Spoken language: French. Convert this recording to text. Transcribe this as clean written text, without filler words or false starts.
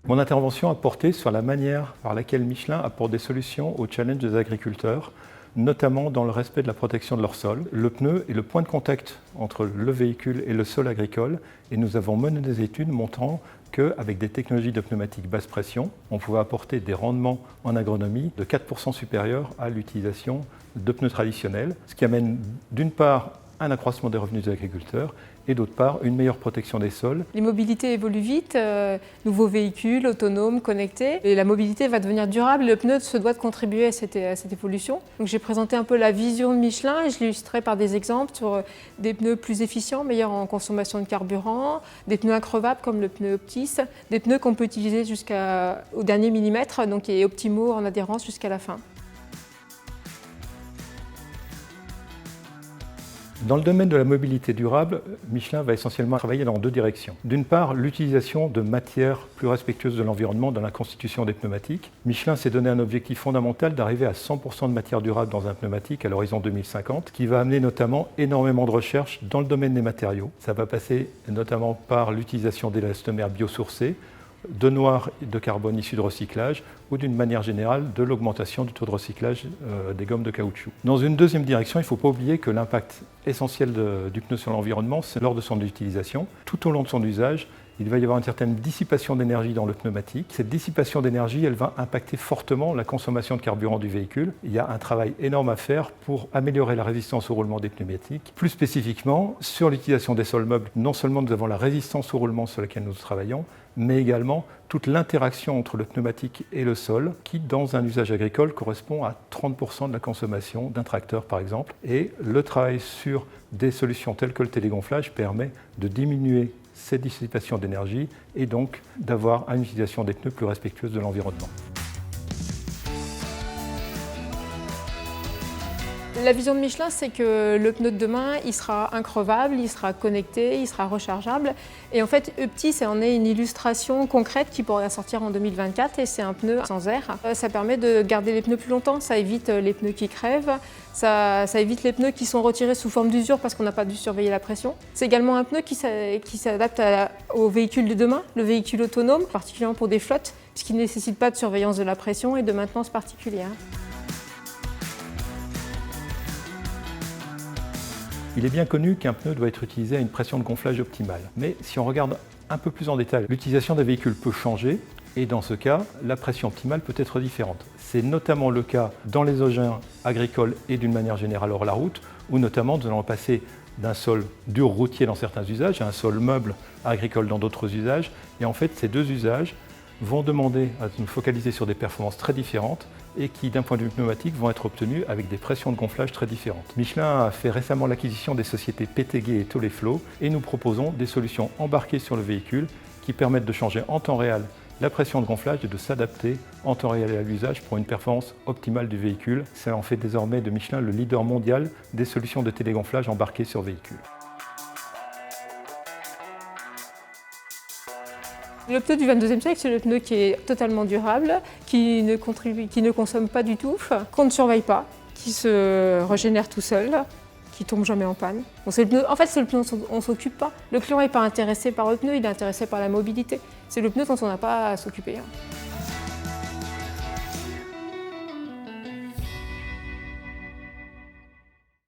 Mon intervention a porté sur la manière par laquelle Michelin apporte des solutions aux challenges des agriculteurs, notamment dans le respect de la protection de leur sol. Le pneu est le point de contact entre le véhicule et le sol agricole, et nous avons mené des études montrant qu'avec des technologies de pneumatiques basse pression, on pouvait apporter des rendements en agronomie de 4% supérieurs à l'utilisation de pneus traditionnels, ce qui amène d'une part un accroissement des revenus des agriculteurs et d'autre part une meilleure protection des sols. Les mobilités évoluent vite, nouveaux véhicules autonomes, connectés, et la mobilité va devenir durable. Le pneu se doit de contribuer à cette évolution. Donc j'ai présenté un peu la vision de Michelin et je l'ai illustré par des exemples sur des pneus plus efficients, meilleurs en consommation de carburant, des pneus increvables comme le pneu Optis, des pneus qu'on peut utiliser jusqu'au dernier millimètre, donc et optimaux en adhérence jusqu'à la fin. Dans le domaine de la mobilité durable, Michelin va essentiellement travailler dans deux directions. D'une part, l'utilisation de matières plus respectueuses de l'environnement dans la constitution des pneumatiques. Michelin s'est donné un objectif fondamental d'arriver à 100% de matières durables dans un pneumatique à l'horizon 2050, qui va amener notamment énormément de recherches dans le domaine des matériaux. Ça va passer notamment par l'utilisation d'élastomères biosourcés, de noir de carbone issus de recyclage ou d'une manière générale de l'augmentation du taux de recyclage des gommes de caoutchouc. Dans une deuxième direction, il ne faut pas oublier que l'impact essentiel du pneu sur l'environnement, c'est lors de son utilisation. Tout au long de son usage, il va y avoir une certaine dissipation d'énergie dans le pneumatique. Cette dissipation d'énergie, elle va impacter fortement la consommation de carburant du véhicule. Il y a un travail énorme à faire pour améliorer la résistance au roulement des pneumatiques. Plus spécifiquement, sur l'utilisation des sols meubles, non seulement nous avons la résistance au roulement sur laquelle nous travaillons, mais également toute l'interaction entre le pneumatique et le sol, qui, dans un usage agricole, correspond à 30% de la consommation d'un tracteur, par exemple. Et le travail sur des solutions telles que le télégonflage permet de diminuer cette dissipation d'énergie et donc d'avoir une utilisation des pneus plus respectueuse de l'environnement. La vision de Michelin, c'est que le pneu de demain, il sera increvable, il sera connecté, il sera rechargeable. Et en fait, Optis en est une illustration concrète qui pourrait sortir en 2024 et c'est un pneu sans air. Ça permet de garder les pneus plus longtemps, ça évite les pneus qui crèvent, ça évite les pneus qui sont retirés sous forme d'usure parce qu'on n'a pas dû surveiller la pression. C'est également un pneu qui s'adapte au véhicule de demain, le véhicule autonome, particulièrement pour des flottes, puisqu'il ne nécessite pas de surveillance de la pression et de maintenance particulière. Il est bien connu qu'un pneu doit être utilisé à une pression de gonflage optimale. Mais si on regarde un peu plus en détail, l'utilisation des véhicules peut changer et dans ce cas, la pression optimale peut être différente. C'est notamment le cas dans les engins agricoles et d'une manière générale hors la route, où notamment nous allons passer d'un sol dur routier dans certains usages à un sol meuble agricole dans d'autres usages. Et en fait, ces deux usages vont demander à nous focaliser sur des performances très différentes et qui, d'un point de vue pneumatique, vont être obtenues avec des pressions de gonflage très différentes. Michelin a fait récemment l'acquisition des sociétés PTG et Toleflow et nous proposons des solutions embarquées sur le véhicule qui permettent de changer en temps réel la pression de gonflage et de s'adapter en temps réel à l'usage pour une performance optimale du véhicule. Ça en fait désormais de Michelin le leader mondial des solutions de télégonflage embarquées sur véhicule. Le pneu du 22e siècle, c'est le pneu qui est totalement durable, qui ne consomme pas du tout, qu'on ne surveille pas, qui se régénère tout seul, qui tombe jamais en panne. Bon, c'est le pneu dont on ne s'occupe pas. Le client n'est pas intéressé par le pneu, il est intéressé par la mobilité. C'est le pneu dont on n'a pas à s'occuper.